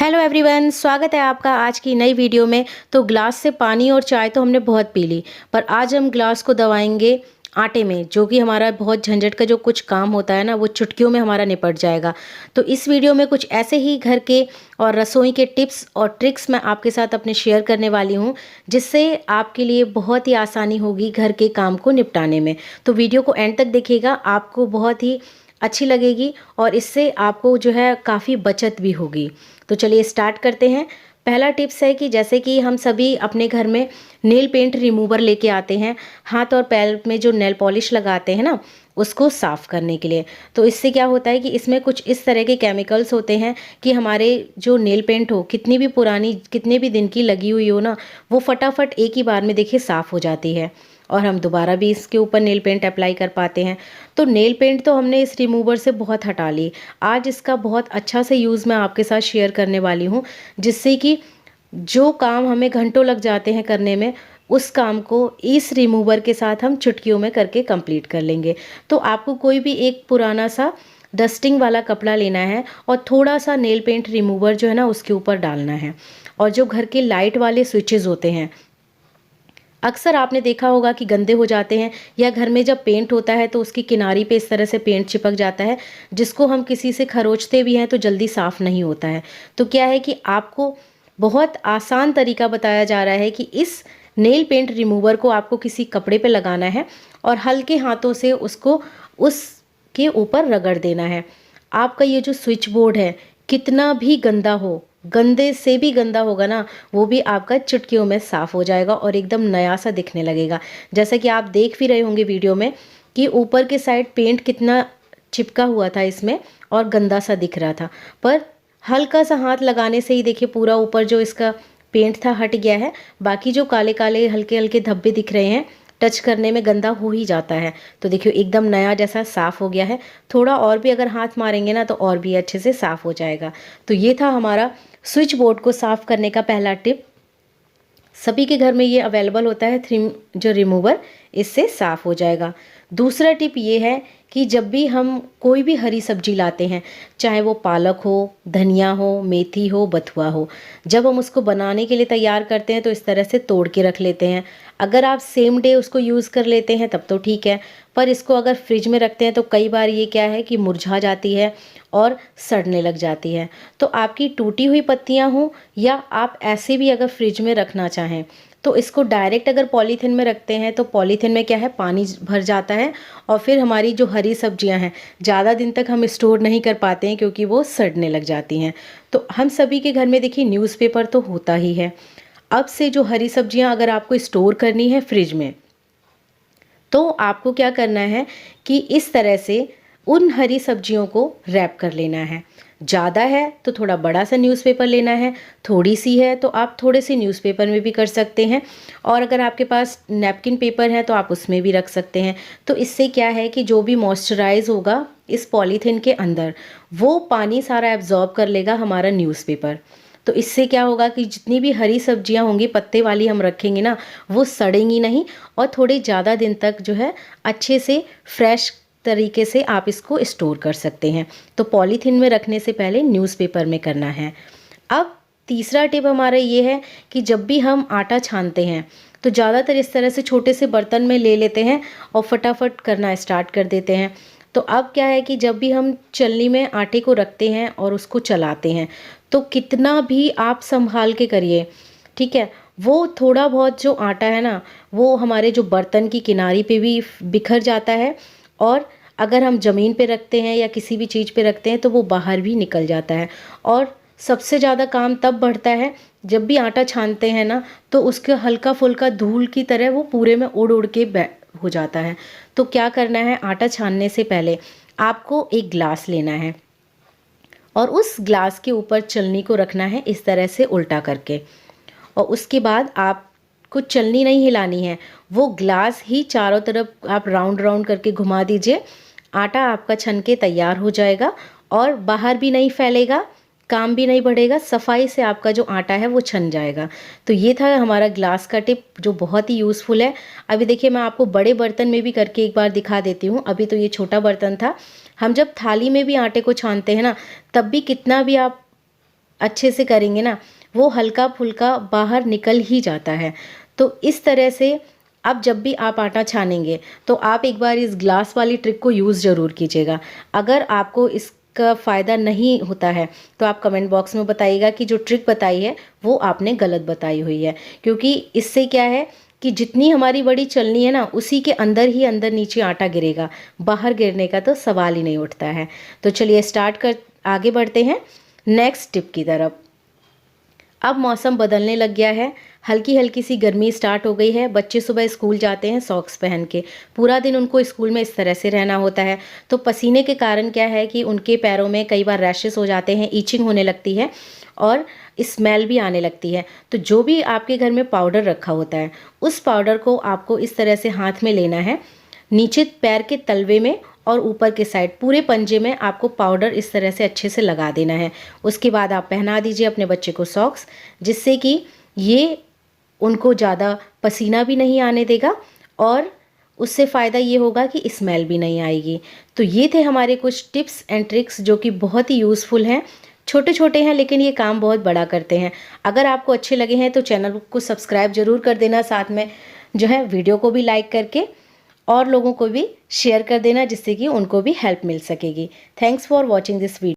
Hello everyone, स्वागत है आपका आज की नई वीडियो में। तो ग्लास से पानी और चाय तो हमने बहुत पी ली, पर आज हम ग्लास को दबाएंगे आटे में, जो कि हमारा बहुत झंझट का जो कुछ काम होता है ना, वो चुटकियों में हमारा निपट जाएगा। तो इस वीडियो में कुछ ऐसे ही घर के और रसोई के टिप्स और ट्रिक्स मैं आपके साथ अपने शेयर करने वाली हूँ, जिससे आपके लिए बहुत ही आसानी होगी घर के काम को निपटाने में। तो वीडियो को एंड तक देखिएगा, आपको बहुत ही अच्छी लगेगी और इससे आपको जो है काफ़ी बचत भी होगी। तो चलिए स्टार्ट करते हैं। पहला टिप्स है कि जैसे कि हम सभी अपने घर में नेल पेंट रिमूवर लेके आते हैं, हाथ और पैर में जो नेल पॉलिश लगाते हैं ना, उसको साफ़ करने के लिए। तो इससे क्या होता है कि इसमें कुछ इस तरह के केमिकल्स होते हैं कि हमारे जो नेल पेंट हो, कितनी भी पुरानी कितने भी दिन की लगी हुई हो ना, वो फटाफट एक ही बार में देखिए साफ़ हो जाती है और हम दोबारा भी इसके ऊपर नेल पेंट अप्लाई कर पाते हैं। तो नेल पेंट तो हमने इस रिमूवर से बहुत हटा ली। आज इसका बहुत अच्छा से यूज़ मैं आपके साथ शेयर करने वाली हूँ, जिससे कि जो काम हमें घंटों लग जाते हैं करने में, उस काम को इस रिमूवर के साथ हम चुटकियों में करके कंप्लीट कर लेंगे। तो आपको कोई भी एक पुराना सा डस्टिंग वाला कपड़ा लेना है और थोड़ा सा नेल पेंट रिमूवर जो है ना, उसके ऊपर डालना है। और जो घर के लाइट वाले स्विचेस होते हैं, अक्सर आपने देखा होगा कि गंदे हो जाते हैं, या घर में जब पेंट होता है तो उसकी किनारी पे इस तरह से पेंट चिपक जाता है, जिसको हम किसी से खरोंचते भी हैं तो जल्दी साफ़ नहीं होता है। तो क्या है कि आपको बहुत आसान तरीका बताया जा रहा है कि इस नेल पेंट रिमूवर को आपको किसी कपड़े पे लगाना है और हल्के हाथों से उसको उसके ऊपर रगड़ देना है। आपका ये जो स्विच बोर्ड है, कितना भी गंदा हो, गंदे से भी गंदा होगा ना, वो भी आपका चुटकियों में साफ़ हो जाएगा और एकदम नया सा दिखने लगेगा। जैसा कि आप देख भी रहे होंगे वीडियो में कि ऊपर के साइड पेंट कितना चिपका हुआ था इसमें और गंदा सा दिख रहा था, पर हल्का सा हाथ लगाने से ही देखिए पूरा ऊपर जो इसका पेंट था हट गया है। बाकी जो काले काले हल्के हल्के धब्बे दिख रहे हैं, टच करने में गंदा हो ही जाता है। तो देखिए एकदम नया जैसा साफ़ हो गया है। थोड़ा और भी अगर हाथ मारेंगे ना, तो और भी अच्छे से साफ़ हो जाएगा। तो ये था हमारा स्विच बोर्ड को साफ़ करने का पहला टिप। सभी के घर में ये अवेलेबल होता है, थ्री जो रिमूवर, इससे साफ़ हो जाएगा। दूसरा टिप ये है कि जब भी हम कोई भी हरी सब्जी लाते हैं, चाहे वो पालक हो, धनिया हो, मेथी हो, बथुआ हो, जब हम उसको बनाने के लिए तैयार करते हैं तो इस तरह से तोड़ के रख लेते हैं। अगर आप सेम डे उसको यूज़ कर लेते हैं तब तो ठीक है, पर इसको अगर फ्रिज में रखते हैं तो कई बार ये क्या है कि मुरझा जाती है और सड़ने लग जाती है। तो आपकी टूटी हुई पत्तियां हों या आप ऐसे भी अगर फ्रिज में रखना चाहें, तो इसको डायरेक्ट अगर पॉलीथिन में रखते हैं तो पॉलीथिन में क्या है, पानी भर जाता है और फिर हमारी जो हरी सब्जियां हैं ज़्यादा दिन तक हम स्टोर नहीं कर पाते हैं, क्योंकि वो सड़ने लग जाती हैं। तो हम सभी के घर में देखिए न्यूज़पेपर तो होता ही है। अब से जो हरी सब्जियां अगर आपको स्टोर करनी है फ्रिज में, तो आपको क्या करना है कि इस तरह से उन हरी सब्जियों को रैप कर लेना है। ज़्यादा है तो थोड़ा बड़ा सा न्यूज़पेपर लेना है, थोड़ी सी है तो आप थोड़े से न्यूज़पेपर में भी कर सकते हैं, और अगर आपके पास नैपकिन पेपर है तो आप उसमें भी रख सकते हैं। तो इससे क्या है कि जो भी मॉइस्चराइज होगा इस पॉलीथीन के अंदर, वो पानी सारा एब्जॉर्ब कर लेगा हमारा न्यूज़पेपर। तो इससे क्या होगा कि जितनी भी हरी सब्जियां होंगी पत्ते वाली हम रखेंगे ना, वो सड़ेंगी नहीं और थोड़े ज़्यादा दिन तक जो है अच्छे से फ्रेश तरीके से आप इसको स्टोर कर सकते हैं। तो पॉलीथीन में रखने से पहले न्यूज़पेपर में करना है। अब तीसरा टिप हमारा ये है कि जब भी हम आटा छानते हैं तो ज़्यादातर इस तरह से छोटे से बर्तन में ले लेते हैं और फटाफट करना स्टार्ट कर देते हैं। तो अब क्या है कि जब भी हम चलनी में आटे को रखते हैं और उसको चलाते हैं, तो कितना भी आप संभाल के करिए, ठीक है, वो थोड़ा बहुत जो आटा है ना, वो हमारे जो बर्तन की किनारी पे भी बिखर जाता है, और अगर हम ज़मीन पे रखते हैं या किसी भी चीज़ पे रखते हैं तो वो बाहर भी निकल जाता है। और सबसे ज़्यादा काम तब बढ़ता है जब भी आटा छानते हैं ना, तो उसके हल्का फुल्का धूल की तरह वो पूरे में उड़ उड़ के हो जाता है। तो क्या करना है, आटा छानने से पहले आपको एक ग्लास लेना है और उस ग्लास के ऊपर चलनी को रखना है इस तरह से उल्टा करके, और उसके बाद आपको चलनी नहीं हिलानी है, वो ग्लास ही चारों तरफ आप राउंड राउंड करके घुमा दीजिए। आटा आपका छन के तैयार हो जाएगा और बाहर भी नहीं फैलेगा, काम भी नहीं बढ़ेगा, सफाई से आपका जो आटा है वो छन जाएगा। तो ये था हमारा ग्लास का टिप, जो बहुत ही यूज़फुल है। अभी देखिए मैं आपको बड़े बर्तन में भी करके एक बार दिखा देती हूँ। अभी तो ये छोटा बर्तन था। हम जब थाली में भी आटे को छानते हैं ना, तब भी कितना भी आप अच्छे से करेंगे ना, वो हल्का-फुल्का बाहर निकल ही जाता है। तो इस तरह से अब जब भी आप आटा छानेंगे, तो आप एक बार इस ग्लास वाली ट्रिक को यूज़ ज़रूर कीजिएगा। अगर आपको इसका फ़ायदा नहीं होता है, तो आप कमेंट बॉक्स में बताइएगा कि जो ट्रिक बताई है, वो आपने गलत बताई हुई है। क्योंकि इससे क्या है कि जितनी हमारी बड़ी चलनी है ना, उसी के अंदर ही अंदर नीचे आटा गिरेगा, बाहर गिरने का तो सवाल ही नहीं उठता है। तो चलिए आगे बढ़ते हैं नेक्स्ट टिप की तरफ। अब मौसम बदलने लग गया है, हल्की हल्की सी गर्मी स्टार्ट हो गई है। बच्चे सुबह स्कूल जाते हैं सॉक्स पहन के, पूरा दिन उनको स्कूल में इस तरह से रहना होता है। तो पसीने के कारण क्या है कि उनके पैरों में कई बार रैशेस हो जाते हैं, ईचिंग होने लगती है और स्मेल भी आने लगती है। तो जो भी आपके घर में पाउडर रखा होता है, उस पाउडर को आपको इस तरह से हाथ में लेना है, नीचे पैर के तलवे में और ऊपर के साइड पूरे पंजे में आपको पाउडर इस तरह से अच्छे से लगा देना है। उसके बाद आप पहना दीजिए अपने बच्चे को सॉक्स, जिससे कि ये उनको ज़्यादा पसीना भी नहीं आने देगा और उससे फ़ायदा ये होगा कि स्मेल भी नहीं आएगी। तो ये थे हमारे कुछ टिप्स एंड ट्रिक्स जो कि बहुत ही यूज़फुल हैं। छोटे-छोटे हैं लेकिन ये काम बहुत बड़ा करते हैं। अगर आपको अच्छे लगे हैं तो चैनल को सब्सक्राइब ज़रूर कर देना, साथ में जो है वीडियो को भी लाइक करके और लोगों को भी शेयर कर देना, जिससे कि उनको भी हेल्प मिल सकेगी। Thanks for watching this video.